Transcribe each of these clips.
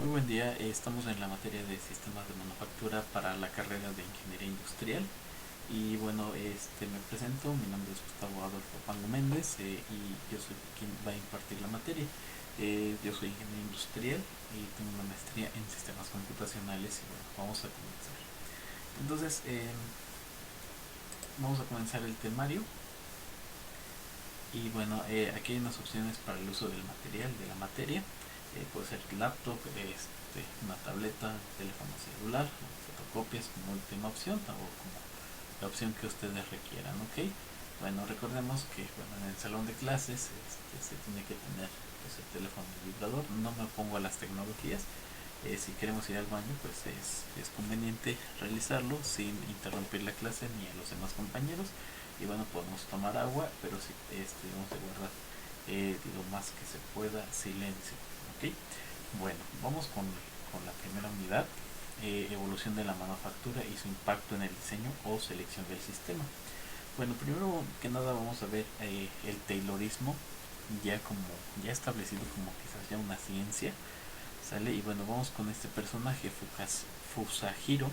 Muy buen día, estamos en la materia de sistemas de manufactura para la carrera de ingeniería industrial y bueno, me presento, mi nombre es Gustavo Adolfo Pango Méndez y yo soy quien va a impartir la materia. Yo soy ingeniero industrial y tengo una maestría en sistemas computacionales y bueno, vamos a comenzar. Entonces, vamos a comenzar el temario y bueno, aquí hay unas opciones para el uso del material de la materia. Puede ser laptop, una tableta, teléfono celular, fotocopias como última opción o como la opción que ustedes requieran, ¿ok? Bueno, recordemos que bueno, en el salón de clases se tiene que tener pues, el teléfono vibrador. No me opongo a las tecnologías. Si queremos ir al baño, pues es conveniente realizarlo sin interrumpir la clase ni a los demás compañeros. Y bueno, podemos tomar agua, pero sí, debemos de guardar lo más que se pueda silencio, ¿ok? Bueno, vamos con la primera unidad, evolución de la manufactura y su impacto en el diseño o selección del sistema. Bueno, primero que nada vamos a ver el Taylorismo ya establecido como quizás ya una ciencia, ¿sale? Y bueno, vamos con este personaje, Fusajiro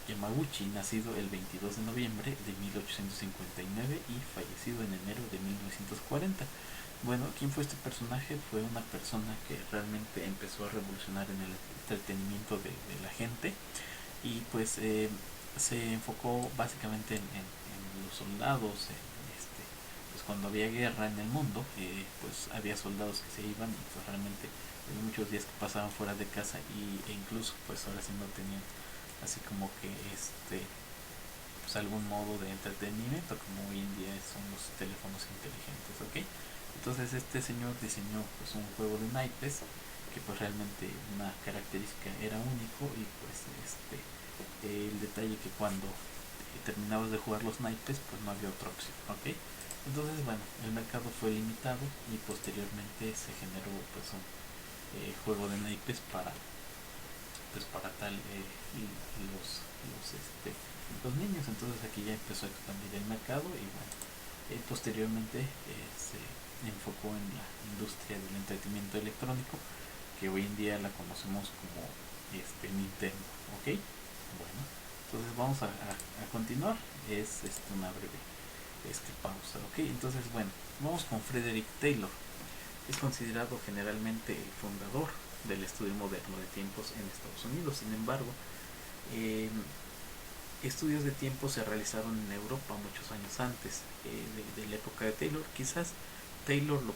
Yamaguchi, nacido el 22 de noviembre de 1859 y fallecido en enero de 1940. Bueno, ¿quién fue este personaje? Fue una persona que realmente empezó a revolucionar en el entretenimiento de la gente y pues se enfocó básicamente en los soldados, pues cuando había guerra en el mundo, pues había soldados que se iban y pues realmente muchos días que pasaban fuera de casa e incluso pues ahora sí no tenían así como que pues algún modo de entretenimiento como hoy en día son los teléfonos inteligentes, ¿ok? Entonces este señor diseñó pues un juego de naipes que pues realmente una característica era único y pues el detalle que cuando terminabas de jugar los naipes pues no había otra opción, ¿ok? Entonces bueno, el mercado fue limitado y posteriormente se generó pues un juego de naipes para tal los niños. Entonces aquí ya empezó a expandir el mercado y bueno, posteriormente se enfocó en la industria del entretenimiento electrónico que hoy en día la conocemos como Nintendo, ¿ok? Bueno, entonces vamos a continuar, es una breve pausa, ¿ok? Entonces bueno, vamos con Frederick Taylor. Es considerado generalmente el fundador del estudio moderno de tiempos en Estados Unidos. Sin embargo, eh, estudios de tiempo se realizaron en Europa muchos años antes de la época de Taylor. Quizás Taylor lo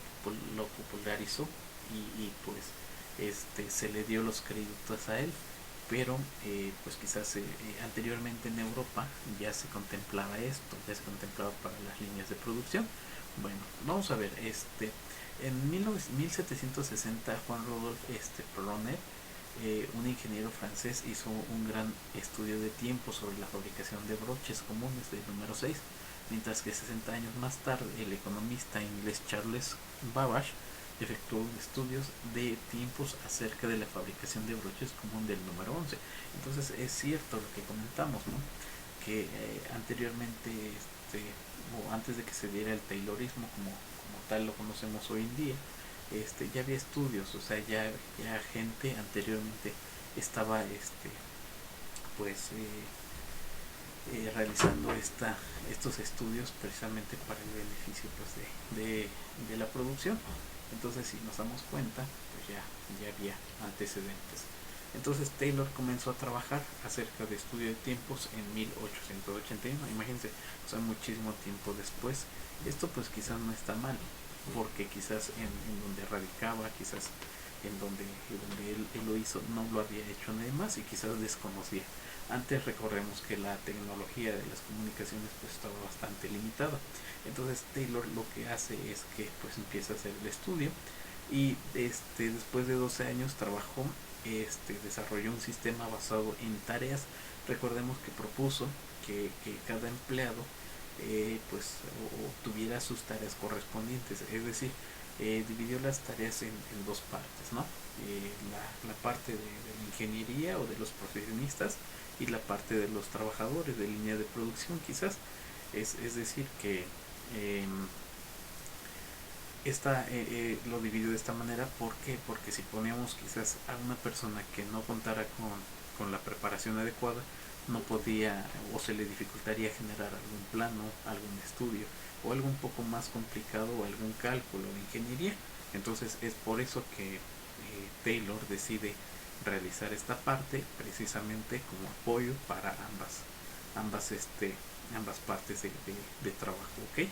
popularizó y pues se le dio los créditos a él, pero pues quizás anteriormente en Europa ya se contemplaba esto, ya se contemplaba para las líneas de producción. Bueno, vamos a ver, en 1760 Juan Rodolphe Prolonnet, un ingeniero francés, hizo un gran estudio de tiempo sobre la fabricación de broches comunes de número 6, mientras que 60 años más tarde el economista inglés Charles Babbage efectuó estudios de tiempos acerca de la fabricación de broches común del número 11. Entonces es cierto lo que comentamos, ¿no? Que anteriormente, o antes de que se diera el Taylorismo como tal lo conocemos hoy en día, ya había estudios, o sea, ya gente anteriormente estaba pues realizando estos estudios precisamente para el beneficio pues de la producción. Entonces si nos damos cuenta pues ya había antecedentes. Entonces Taylor comenzó a trabajar acerca de estudio de tiempos en 1881, imagínense, o sea, muchísimo tiempo después. Esto pues quizás no está mal, porque quizás en donde radicaba, quizás en donde él lo hizo, no lo había hecho nadie más y quizás desconocía. Antes recordemos que la tecnología de las comunicaciones pues estaba bastante limitada. Entonces Taylor lo que hace es que pues empieza a hacer el estudio y después de 12 años trabajó, desarrolló un sistema basado en tareas. Recordemos que propuso que cada empleado pues tuviera sus tareas correspondientes, es decir, dividió las tareas en dos partes, ¿no? La parte de la ingeniería o de los profesionistas y la parte de los trabajadores de línea de producción, quizás. Es decir, que lo dividió de esta manera. ¿Por qué? Porque si poníamos quizás a una persona que no contara con la preparación adecuada, no podía o se le dificultaría generar algún plano, algún estudio o algo un poco más complicado o algún cálculo de ingeniería. Entonces es por eso que Taylor decide realizar esta parte precisamente como apoyo para ambas partes de trabajo, ¿ok?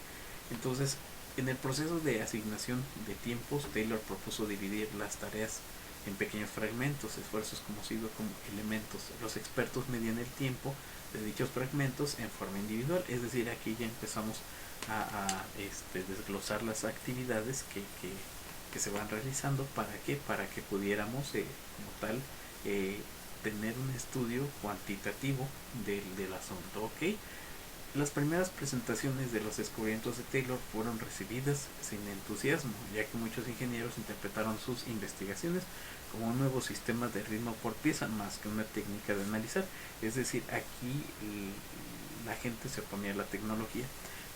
Entonces, en el proceso de asignación de tiempos, Taylor propuso dividir las tareas en pequeños fragmentos, esfuerzos conocidos como elementos. Los expertos medían el tiempo de dichos fragmentos en forma individual, es decir, aquí ya empezamos a desglosar las actividades que se van realizando. ¿Para qué? Para que pudiéramos como tal tener un estudio cuantitativo del asunto, ¿ok? Las primeras presentaciones de los descubrimientos de Taylor fueron recibidas sin entusiasmo, ya que muchos ingenieros interpretaron sus investigaciones como un nuevo sistema de ritmo por pieza más que una técnica de analizar. Es decir, aquí la gente se oponía a la tecnología.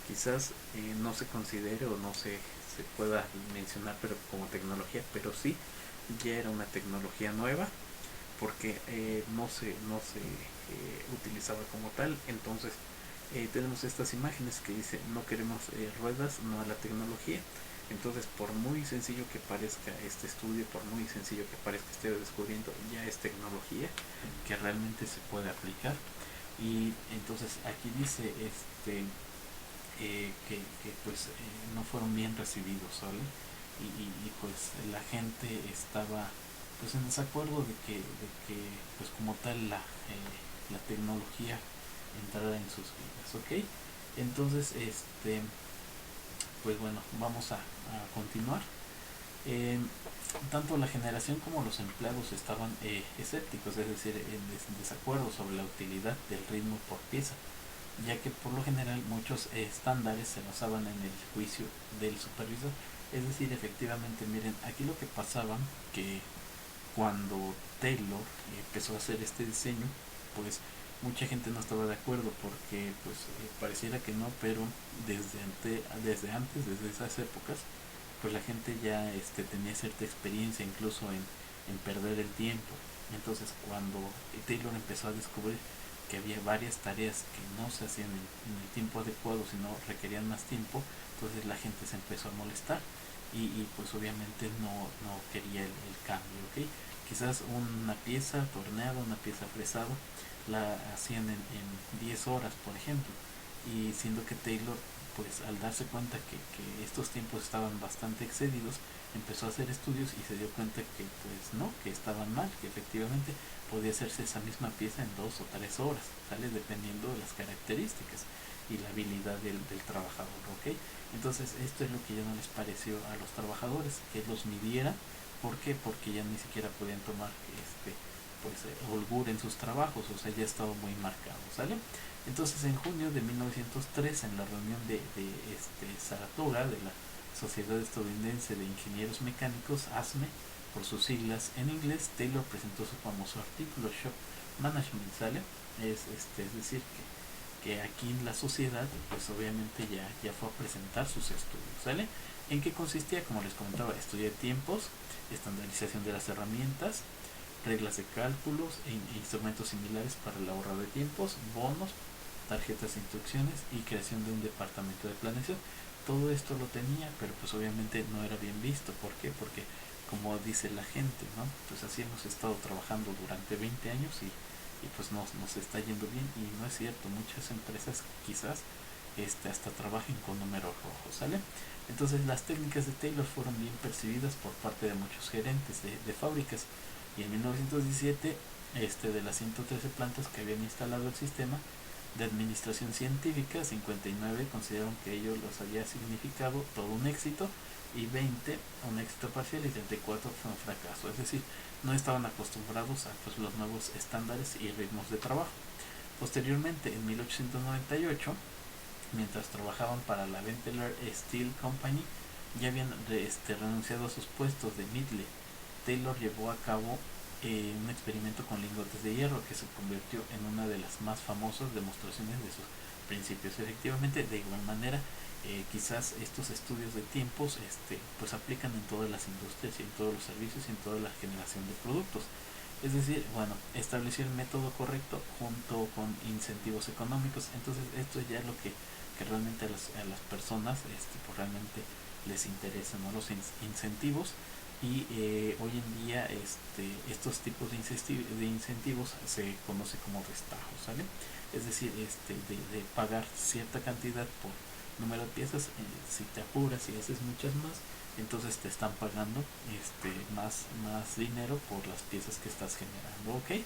Quizás no se considere o no se pueda mencionar pero como tecnología, pero sí ya era una tecnología nueva porque no se utilizaba como tal. Entonces tenemos estas imágenes que dice no queremos ruedas, no a la tecnología. Entonces, por muy sencillo que parezca este estudio, por muy sencillo que parezca este descubrimiento, ya es tecnología que realmente se puede aplicar. Y entonces aquí dice que pues no fueron bien recibidos, ¿vale? Y pues la gente estaba pues en desacuerdo de que pues como tal la tecnología entrara en sus vidas, ¿ok? Entonces pues bueno, vamos a continuar. eh, Tanto la generación como los empleados estaban escépticos, es decir, en desacuerdo sobre la utilidad del ritmo por pieza, ya que por lo general muchos estándares se basaban en el juicio del supervisor. Es decir, efectivamente, miren, aquí lo que pasaba, que cuando Taylor empezó a hacer este diseño, pues mucha gente no estaba de acuerdo porque pues pareciera que no, pero desde antes, desde esas épocas, pues la gente ya tenía cierta experiencia incluso en perder el tiempo. Entonces cuando Taylor empezó a descubrir que había varias tareas que no se hacían en el tiempo adecuado, sino requerían más tiempo, entonces la gente se empezó a molestar y pues obviamente no quería el cambio, ¿ok? Quizás una pieza torneada, una pieza fresada, la hacían en 10 horas, por ejemplo, y siendo que Taylor, pues al darse cuenta que estos tiempos estaban bastante excedidos, empezó a hacer estudios y se dio cuenta que pues no, que estaban mal, que efectivamente podía hacerse esa misma pieza en 2 o 3 horas, ¿sale? Dependiendo de las características y la habilidad del trabajador, ¿ok? Entonces esto es lo que ya no les pareció a los trabajadores, que los midiera. ¿Por qué? Porque ya ni siquiera podían tomar holgura en sus trabajos, o sea, ya estaba muy marcado, ¿sale? Entonces en junio de 1903, en la reunión de Saratoga, de la Sociedad Estadounidense de Ingenieros Mecánicos, ASME, por sus siglas en inglés, Taylor presentó su famoso artículo Shop Management, ¿sale? Es decir, que aquí en la sociedad, pues obviamente ya fue a presentar sus estudios, ¿sale? ¿En qué consistía? Como les comentaba, estudio de tiempos, estandarización de las herramientas, reglas de cálculos e instrumentos similares para el ahorro de tiempos, bonos, tarjetas de instrucciones y creación de un departamento de planeación. Todo esto lo tenía, pero pues obviamente no era bien visto. ¿Por qué? Porque como dice la gente, ¿no? Pues así hemos estado trabajando durante 20 años y pues nos está yendo bien, y no es cierto. Muchas empresas quizás hasta trabajen con números rojos, ¿sale? Entonces las técnicas de Taylor fueron bien percibidas por parte de muchos gerentes de fábricas, y en 1917 de las 113 plantas que habían instalado el sistema de administración científica, 59 consideraron que ello los había significado todo un éxito, y 20 un éxito parcial, y 34 fue un fracaso. Es decir, no estaban acostumbrados a pues, los nuevos estándares y ritmos de trabajo. Posteriormente, en 1898, mientras trabajaban para la Ventler Steel Company, ya habían renunciado a sus puestos de Midley. Taylor llevó a cabo un experimento con lingotes de hierro que se convirtió en una de las más famosas demostraciones de sus principios. Efectivamente, de igual manera, quizás estos estudios de tiempos pues aplican en todas las industrias y en todos los servicios y en toda la generación de productos. Es decir, bueno, establecer el método correcto junto con incentivos económicos. Entonces esto es ya lo que realmente a las personas pues realmente les interesa, ¿no? Los incentivos. Y hoy en día estos tipos de incentivos se conoce como destajo, ¿sale? Es decir, de pagar cierta cantidad por número de piezas, si te apuras y haces muchas más, entonces te están pagando más dinero por las piezas que estás generando, ¿ok?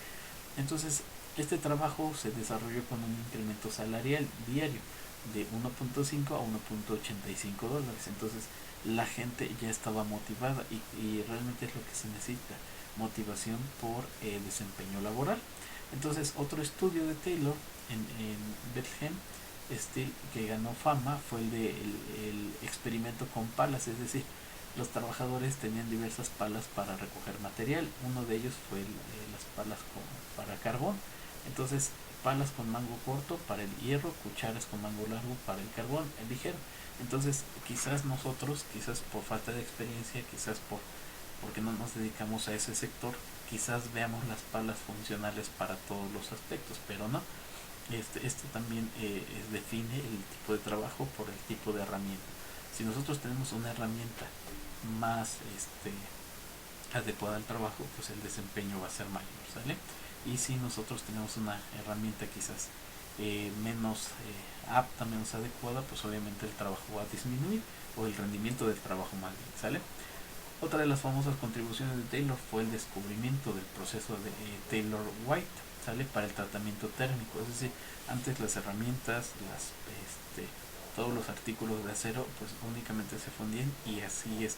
Entonces este trabajo se desarrolló con un incremento salarial diario de 1.5 a 1.85 dólares. Entonces la gente ya estaba motivada y realmente es lo que se necesita, motivación por desempeño laboral. Entonces otro estudio de Taylor en Bethlehem que ganó fama fue el experimento con palas, es decir, los trabajadores tenían diversas palas para recoger material. Uno de ellos fue las palas para carbón. Entonces, palas con mango corto para el hierro, cucharas con mango largo para el carbón, el ligero. Entonces, quizás nosotros, quizás por falta de experiencia, quizás porque no nos dedicamos a ese sector, quizás veamos las palas funcionales para todos los aspectos, pero no. Esto también define el tipo de trabajo por el tipo de herramienta. Si nosotros tenemos una herramienta más adecuada al trabajo, pues el desempeño va a ser mayor, ¿sale? Y si nosotros tenemos una herramienta quizás menos apta, menos adecuada, pues obviamente el trabajo va a disminuir, o el rendimiento del trabajo más bien, ¿sale? Otra de las famosas contribuciones de Taylor fue el descubrimiento del proceso de Taylor-White, ¿sale? Para el tratamiento térmico. Es decir, antes las herramientas, todos los artículos de acero pues únicamente se fundían y así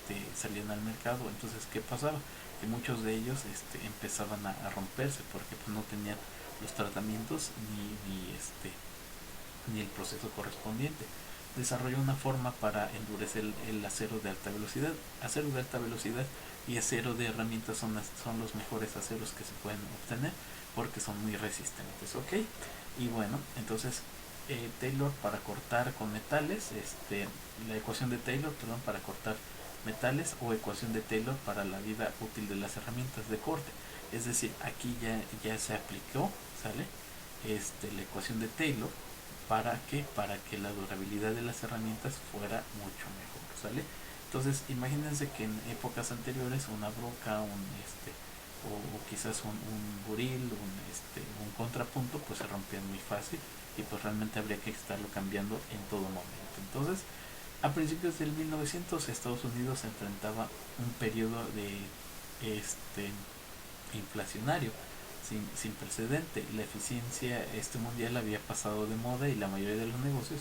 salían al mercado. Entonces, ¿qué pasaba? Que muchos de ellos empezaban a romperse porque pues no tenían los tratamientos ni el proceso correspondiente. Desarrolló una forma para endurecer el acero de alta velocidad. Acero de alta velocidad y acero de herramientas son los mejores aceros que se pueden obtener porque son muy resistentes, ¿ok? Y bueno, entonces Taylor para cortar con metales, la ecuación de Taylor, perdón, para cortar metales, o ecuación de Taylor para la vida útil de las herramientas de corte. Es decir, aquí ya se aplicó, ¿sale? La ecuación de Taylor para que la durabilidad de las herramientas fuera mucho mejor, ¿sale? Entonces imagínense que en épocas anteriores una broca, o quizás un buril, un contrapunto, pues se rompían muy fácil y pues realmente habría que estarlo cambiando en todo momento. Entonces, a principios del 1900 Estados Unidos se enfrentaba un periodo de inflacionario sin precedente. La eficiencia mundial había pasado de moda y la mayoría de los negocios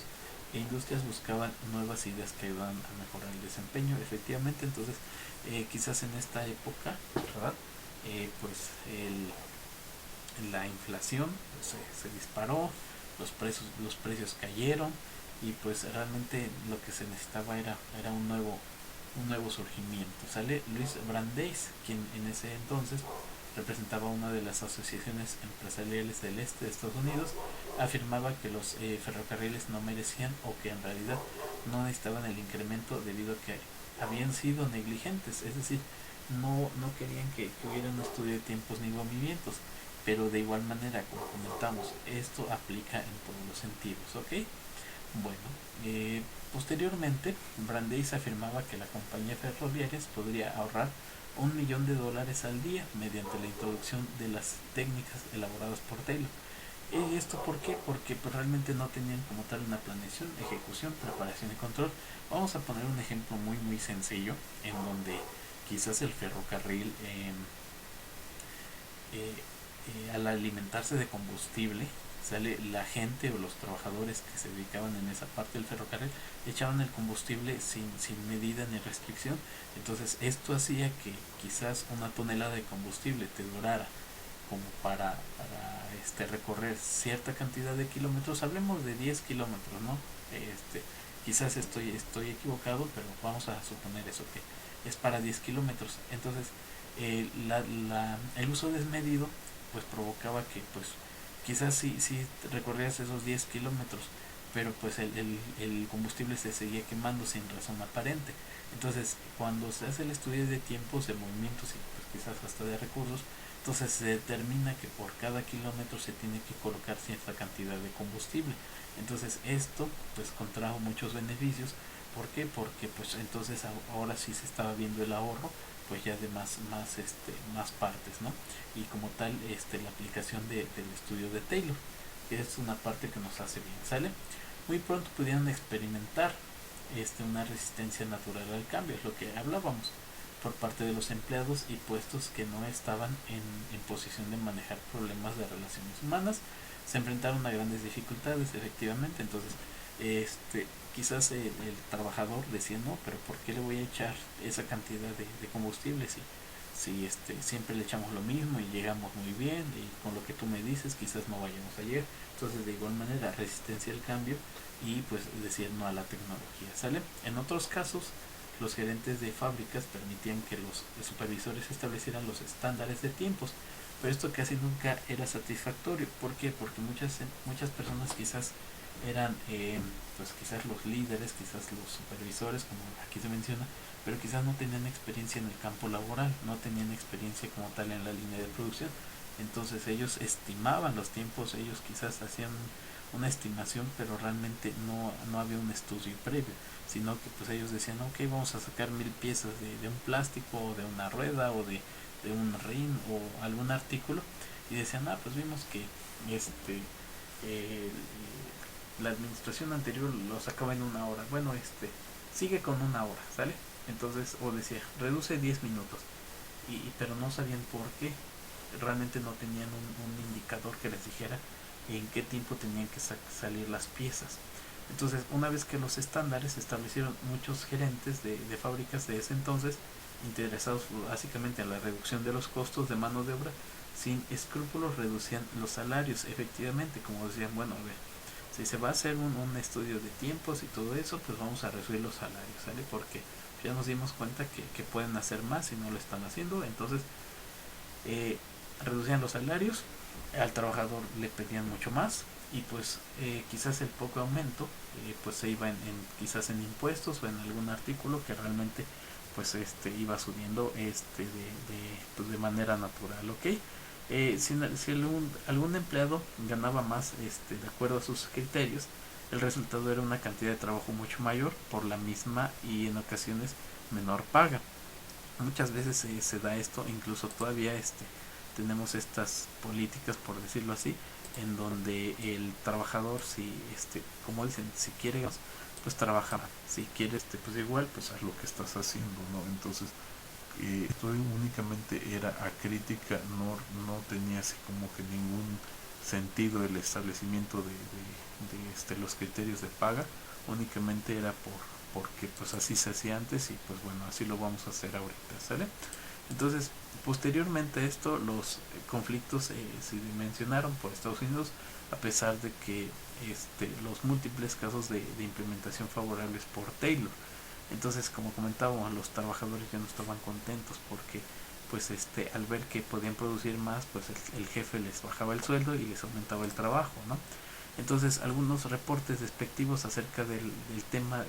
e industrias buscaban nuevas ideas que ayudaban a mejorar el desempeño. Efectivamente, entonces quizás en esta época, ¿verdad? Pues la inflación pues, se disparó, los precios cayeron y pues realmente lo que se necesitaba era un nuevo surgimiento. Sale Luis Brandeis, quien en ese entonces representaba una de las asociaciones empresariales del este de Estados Unidos, afirmaba que los ferrocarriles no merecían, o que en realidad no necesitaban el incremento debido a que habían sido negligentes, es decir, no querían que hubiera un estudio de tiempos ni movimientos, pero de igual manera, como comentamos, esto aplica en todos los sentidos, ¿ok? Bueno, posteriormente, Brandeis afirmaba que la compañía ferroviaria podría ahorrar $1.000.000 al día mediante la introducción de las técnicas elaboradas por Taylor. ¿Y esto por qué? Porque pues, realmente no tenían como tal una planeación, ejecución, preparación y control. Vamos a poner un ejemplo muy sencillo en donde quizás el ferrocarril al alimentarse de combustible, sale la gente o los trabajadores que se dedicaban en esa parte del ferrocarril echaban el combustible sin medida ni restricción. Entonces esto hacía que quizás una tonelada de combustible te durara como para recorrer cierta cantidad de kilómetros. Hablemos de 10 kilómetros, ¿no? Quizás estoy equivocado, pero vamos a suponer eso, que es para 10 kilómetros. Entonces el uso desmedido pues provocaba que pues quizás sí recorrías esos 10 kilómetros, pero pues el combustible se seguía quemando sin razón aparente. Entonces, cuando se hace el estudio de tiempos, de movimientos y pues quizás hasta de recursos, entonces se determina que por cada kilómetro se tiene que colocar cierta cantidad de combustible. Entonces esto pues contrajo muchos beneficios. ¿Por qué? Porque pues entonces ahora sí se estaba viendo el ahorro pues ya de más partes, ¿no? Y como tal la aplicación del estudio de Taylor, que es una parte que nos hace bien, ¿sale? Muy pronto pudieron experimentar una resistencia natural al cambio, es lo que hablábamos, por parte de los empleados y puestos que no estaban en posición de manejar problemas de relaciones humanas. Se enfrentaron a grandes dificultades, efectivamente. Entonces quizás el trabajador decía, no, pero ¿por qué le voy a echar esa cantidad de combustible si siempre le echamos lo mismo y llegamos muy bien, y con lo que tú me dices quizás no vayamos ayer? Entonces, de igual manera, resistencia al cambio y pues decir no a la tecnología, ¿sale? En otros casos, los gerentes de fábricas permitían que los supervisores establecieran los estándares de tiempos, pero esto casi nunca era satisfactorio. ¿Por qué? Porque muchas personas quizás eran pues quizás los líderes, quizás los supervisores, como aquí se menciona, pero quizás no tenían experiencia en el campo laboral, no tenían experiencia como tal en la línea de producción. Entonces ellos estimaban los tiempos, ellos quizás hacían una estimación, pero realmente no había un estudio previo, sino que pues ellos decían, ok, vamos a sacar 1000 piezas de un plástico, o de una rueda, o de un rin, o algún artículo, y decían, pues vimos que eh, la administración anterior lo sacaba en una hora, bueno, sigue con una hora, ¿sale? Entonces, o decía, reduce 10 minutos, pero no sabían por qué, realmente no tenían un indicador que les dijera en qué tiempo tenían que salir las piezas. Entonces, una vez que los estándares se establecieron, muchos gerentes de fábricas de ese entonces, interesados básicamente en la reducción de los costos de mano de obra, sin escrúpulos reducían los salarios. Efectivamente, como decían, bueno, a ver, si se va a hacer un estudio de tiempos y todo eso, pues vamos a reducir los salarios, ¿sale? Porque ya nos dimos cuenta que pueden hacer más si no lo están haciendo. Entonces reducían los salarios, al trabajador le pedían mucho más, y pues quizás el poco aumento pues se iba quizás en impuestos o en algún artículo que realmente pues iba subiendo pues de manera natural, ¿ok? Si algún empleado ganaba más de acuerdo a sus criterios, el resultado era una cantidad de trabajo mucho mayor por la misma y en ocasiones menor paga. Muchas veces se da esto, incluso todavía tenemos estas políticas, por decirlo así, en donde el trabajador, si como dicen, si quiere pues trabaja, si quiere pues igual pues haz lo que estás haciendo, ¿no? Entonces esto únicamente era acrítica, no tenía así como que ningún sentido el establecimiento de los criterios de paga, únicamente era porque pues así se hacía antes, y pues bueno, así lo vamos a hacer ahorita, ¿sale? Entonces, posteriormente a esto, los conflictos se dimensionaron por Estados Unidos, a pesar de que los múltiples casos de implementación favorables por Taylor. Entonces, como comentábamos, los trabajadores ya no estaban contentos porque pues al ver que podían producir más, pues el jefe les bajaba el sueldo y les aumentaba el trabajo, ¿no? Entonces, algunos reportes despectivos acerca del tema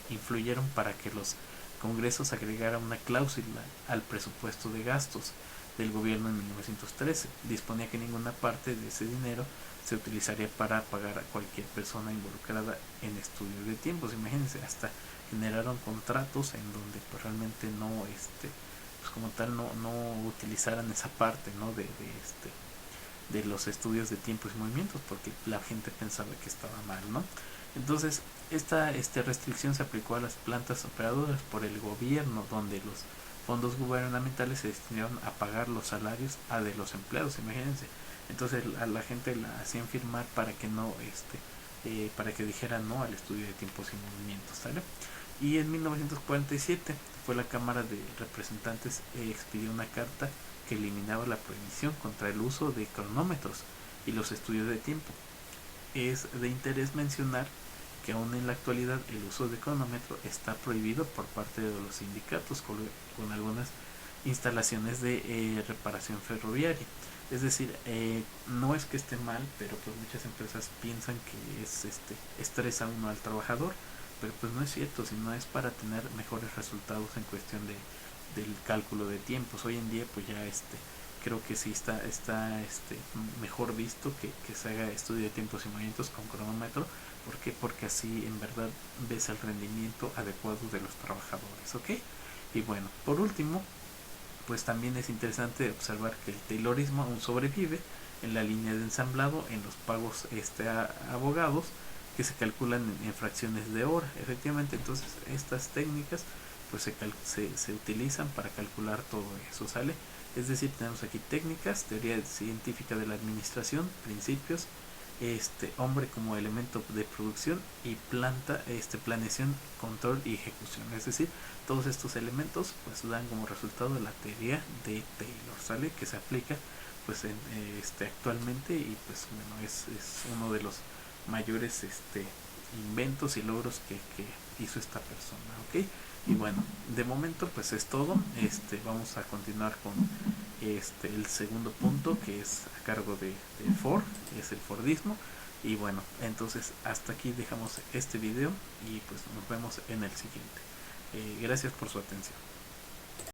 influyeron para que los congresos agregaran una cláusula al presupuesto de gastos del gobierno en 1913. Disponía que ninguna parte de ese dinero se utilizaría para pagar a cualquier persona involucrada en estudios de tiempos. Imagínense, hasta generaron contratos en donde pues realmente no pues como tal no utilizaran esa parte, ¿no? de los estudios de tiempos y movimientos, porque la gente pensaba que estaba mal, ¿no? Entonces esta restricción se aplicó a las plantas operadoras por el gobierno, donde los fondos gubernamentales se destinaron a pagar los salarios a de los empleados, imagínense. Entonces a la gente la hacían firmar para que no para que dijeran no al estudio de tiempos y movimientos, ¿sale? Y en 1947 fue la Cámara de Representantes expidió una carta que eliminaba la prohibición contra el uso de cronómetros y los estudios de tiempo. Es de interés mencionar que aún en la actualidad el uso de cronómetro está prohibido por parte de los sindicatos con algunas instalaciones de reparación ferroviaria. Es decir, no es que esté mal, pero pues muchas empresas piensan que es estresa uno al trabajador, pero pues no es cierto, sino es para tener mejores resultados en cuestión del cálculo de tiempos. Hoy en día pues ya creo que sí está mejor visto que se haga estudio de tiempos y movimientos con cronómetro. ¿Por qué? Porque así en verdad ves el rendimiento adecuado de los trabajadores, ¿ok? Y bueno, por último, pues también es interesante observar que el Taylorismo aún sobrevive en la línea de ensamblado en los pagos a abogados que se calculan en fracciones de hora. Efectivamente, entonces estas técnicas pues se utilizan para calcular todo eso, ¿sale? Es decir, tenemos aquí técnicas, teoría científica de la administración, principios, hombre como elemento de producción y planeación, control y ejecución. Es decir, todos estos elementos pues dan como resultado la teoría de Taylor, ¿sale? Que se aplica pues actualmente y pues bueno, es uno de los mayores inventos y logros que hizo esta persona, ¿ok? Y bueno, de momento pues es todo. Vamos a continuar con el segundo punto, que es a cargo de Ford, es el Fordismo. Y bueno, entonces hasta aquí dejamos este video y pues nos vemos en el siguiente. Gracias por su atención.